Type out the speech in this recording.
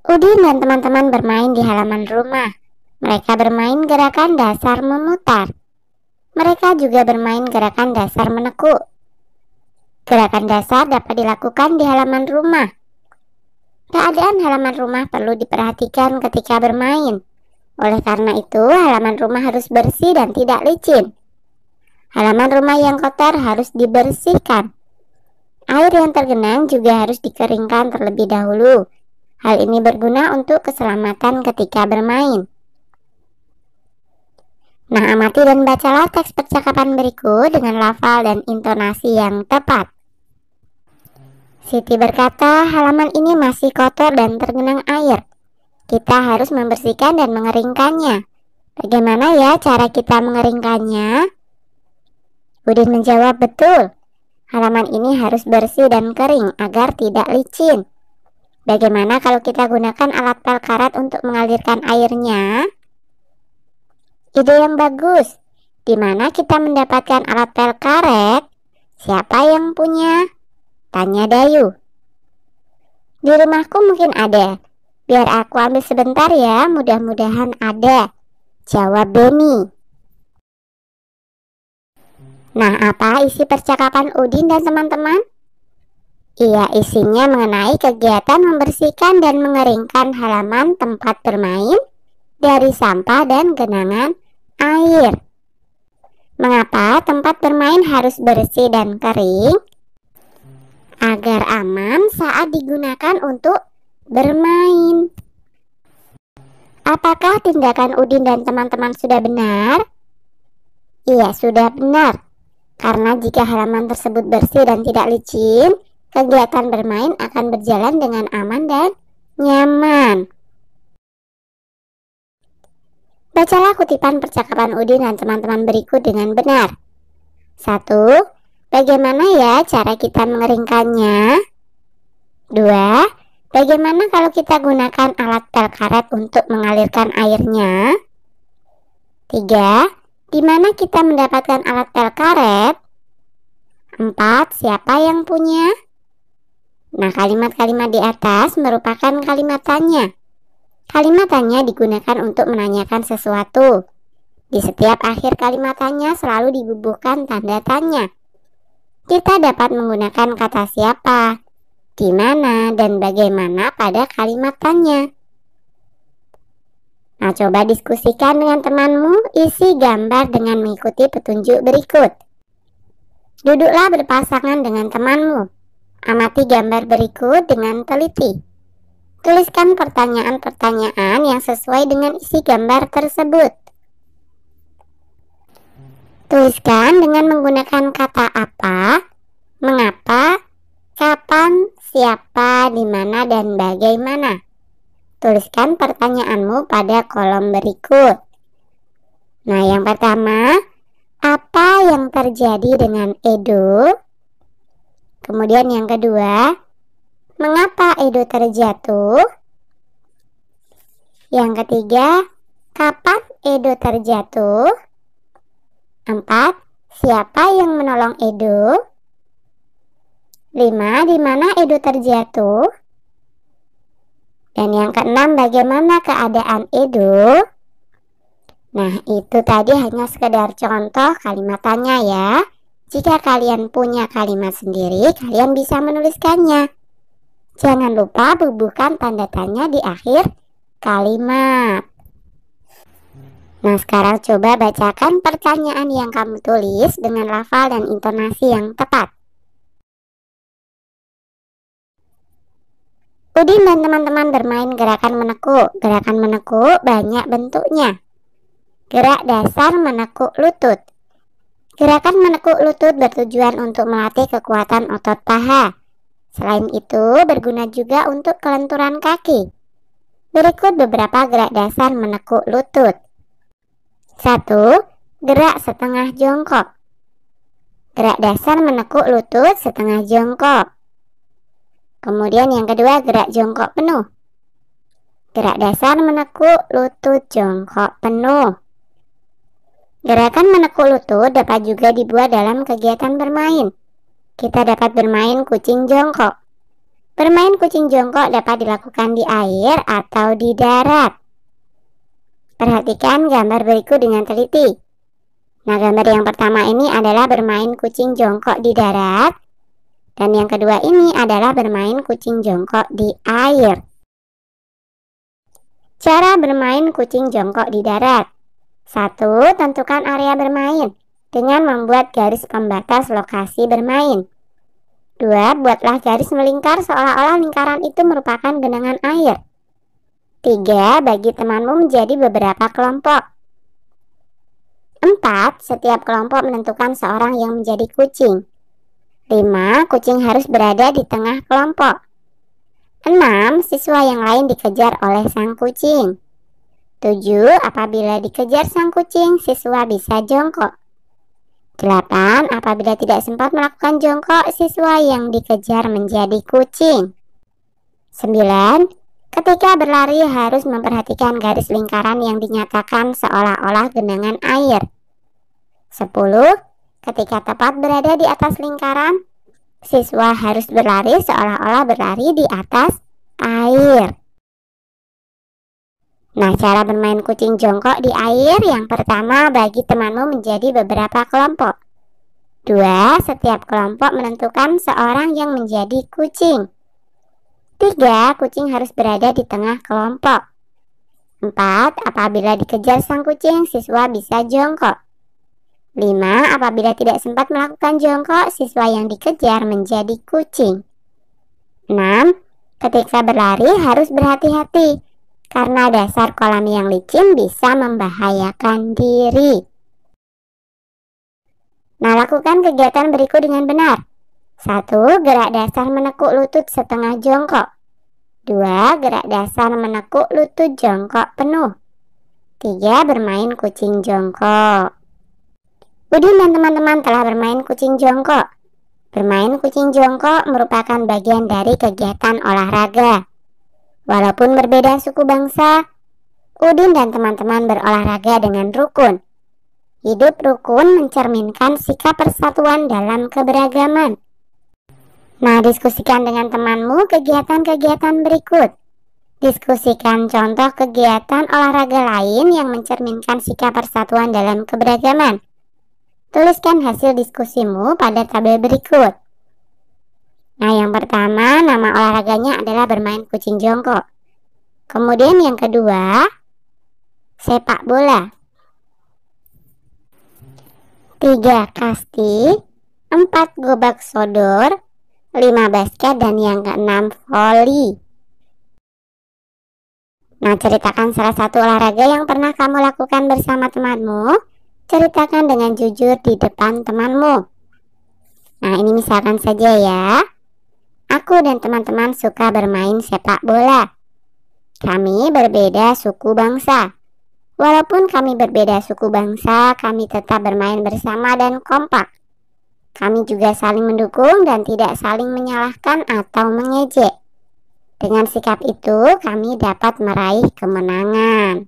Udin dan teman-teman bermain di halaman rumah. Mereka bermain gerakan dasar memutar. Mereka juga bermain gerakan dasar menekuk. Gerakan dasar dapat dilakukan di halaman rumah. Keadaan halaman rumah perlu diperhatikan ketika bermain. Oleh karena itu, halaman rumah harus bersih dan tidak licin. Halaman rumah yang kotor harus dibersihkan. Air yang tergenang juga harus dikeringkan terlebih dahulu. Hal ini berguna untuk keselamatan ketika bermain. Nah, amati dan bacalah teks percakapan berikut dengan lafal dan intonasi yang tepat. Siti berkata, halaman ini masih kotor dan tergenang air. Kita harus membersihkan dan mengeringkannya. Bagaimana ya cara kita mengeringkannya? Udin menjawab, betul. Halaman ini harus bersih dan kering agar tidak licin. Bagaimana kalau kita gunakan alat pel karet untuk mengalirkan airnya? Ide yang bagus. Di mana kita mendapatkan alat pel karet? Siapa yang punya? Tanya Dayu. Di rumahku mungkin ada. Biar aku ambil sebentar ya, mudah-mudahan ada. Jawab Beni. Nah, apa isi percakapan Udin dan teman-teman? Iya, isinya mengenai kegiatan membersihkan dan mengeringkan halaman tempat bermain dari sampah dan genangan air. Mengapa tempat bermain harus bersih dan kering? Agar aman saat digunakan untuk bermain. Apakah tindakan Udin dan teman-teman sudah benar? Iya, sudah benar. Karena jika halaman tersebut bersih dan tidak licin, kegiatan bermain akan berjalan dengan aman dan nyaman. Bacalah kutipan percakapan Udin dan teman-teman berikut dengan benar. 1. Bagaimana ya cara kita mengeringkannya? 2. Bagaimana kalau kita gunakan alat pel karet untuk mengalirkan airnya? 3. Di mana kita mendapatkan alat pel karet? 4. Siapa yang punya? Nah, kalimat-kalimat di atas merupakan kalimat tanya. Kalimat tanya digunakan untuk menanyakan sesuatu. Di setiap akhir kalimat tanya selalu dibubuhkan tanda tanya. Kita dapat menggunakan kata siapa, di mana, dan bagaimana pada kalimat tanya. Nah, coba diskusikan dengan temanmu, isi gambar dengan mengikuti petunjuk berikut. Duduklah berpasangan dengan temanmu. Amati gambar berikut dengan teliti. Tuliskan pertanyaan-pertanyaan yang sesuai dengan isi gambar tersebut. Tuliskan dengan menggunakan kata apa, mengapa, kapan, siapa, di mana, dan bagaimana. Tuliskan pertanyaanmu pada kolom berikut. Nah, yang pertama, apa yang terjadi dengan Edo? Kemudian yang kedua, mengapa Edo terjatuh? Yang ketiga, kapan Edo terjatuh? 4. Siapa yang menolong Edo? 5. Di mana Edo terjatuh? Dan yang keenam, bagaimana keadaan Edo? Nah, itu tadi hanya sekedar contoh kalimat tanya ya. Jika kalian punya kalimat sendiri, kalian bisa menuliskannya. Jangan lupa bubuhkan tanda tanya di akhir kalimat. Nah, sekarang coba bacakan pertanyaan yang kamu tulis dengan lafal dan intonasi yang tepat. Udin dan teman-teman bermain gerakan menekuk. Gerakan menekuk banyak bentuknya. Gerak dasar menekuk lutut. Gerakan menekuk lutut bertujuan untuk melatih kekuatan otot paha. Selain itu, berguna juga untuk kelenturan kaki. Berikut beberapa gerak dasar menekuk lutut. 1. Gerak setengah jongkok. Gerak dasar menekuk lutut setengah jongkok. Kemudian yang kedua, gerak jongkok penuh. Gerak dasar menekuk lutut jongkok penuh. Gerakan menekuk lutut dapat juga dibuat dalam kegiatan bermain. Kita dapat bermain kucing jongkok. Bermain kucing jongkok dapat dilakukan di air atau di darat. Perhatikan gambar berikut dengan teliti. Nah, gambar yang pertama ini adalah bermain kucing jongkok di darat. Dan yang kedua ini adalah bermain kucing jongkok di air. Cara bermain kucing jongkok di darat. 1. Tentukan area bermain dengan membuat garis pembatas lokasi bermain. 2. Buatlah garis melingkar seolah-olah lingkaran itu merupakan genangan air. 3. Bagi temanmu menjadi beberapa kelompok. 4. Setiap kelompok menentukan seorang yang menjadi kucing. 5. Kucing harus berada di tengah kelompok. 6. Siswa yang lain dikejar oleh sang kucing. 7. Apabila dikejar sang kucing, siswa bisa jongkok. 8. Apabila tidak sempat melakukan jongkok, siswa yang dikejar menjadi kucing. 9. Ketika berlari harus memperhatikan garis lingkaran yang dinyatakan seolah-olah genangan air. 10. Ketika tepat berada di atas lingkaran, siswa harus berlari seolah-olah berlari di atas air. Nah, cara bermain kucing jongkok di air yang pertama, bagi temanmu menjadi beberapa kelompok. 2. Setiap kelompok menentukan seorang yang menjadi kucing. 3. Kucing harus berada di tengah kelompok. 4. Apabila dikejar sang kucing, siswa bisa jongkok. 5. Apabila tidak sempat melakukan jongkok, siswa yang dikejar menjadi kucing. 6. Ketika berlari harus berhati-hati, karena dasar kolam yang licin bisa membahayakan diri. Nah, lakukan kegiatan berikut dengan benar. 1. Gerak dasar menekuk lutut setengah jongkok. 2. Gerak dasar menekuk lutut jongkok penuh. 3. Bermain kucing jongkok. Udin dan teman-teman telah bermain kucing jongkok. Bermain kucing jongkok merupakan bagian dari kegiatan olahraga. Walaupun berbeda suku bangsa, Udin dan teman-teman berolahraga dengan rukun. Hidup rukun mencerminkan sikap persatuan dalam keberagaman. Nah, diskusikan dengan temanmu kegiatan-kegiatan berikut. Diskusikan contoh kegiatan olahraga lain yang mencerminkan sikap persatuan dalam keberagaman. Tuliskan hasil diskusimu pada tabel berikut. Nah, yang pertama, nama olahraganya adalah bermain kucing jongkok. Kemudian yang kedua, sepak bola. 3. Kasti. 4. Gobak sodor. 5. Basket. Dan yang keenam, voli. Nah, ceritakan salah satu olahraga yang pernah kamu lakukan bersama temanmu. Ceritakan dengan jujur di depan temanmu. Nah, ini misalkan saja ya. Aku dan teman-teman suka bermain sepak bola. Kami berbeda suku bangsa. Walaupun kami berbeda suku bangsa, kami tetap bermain bersama dan kompak. Kami juga saling mendukung dan tidak saling menyalahkan atau mengejek. Dengan sikap itu, kami dapat meraih kemenangan.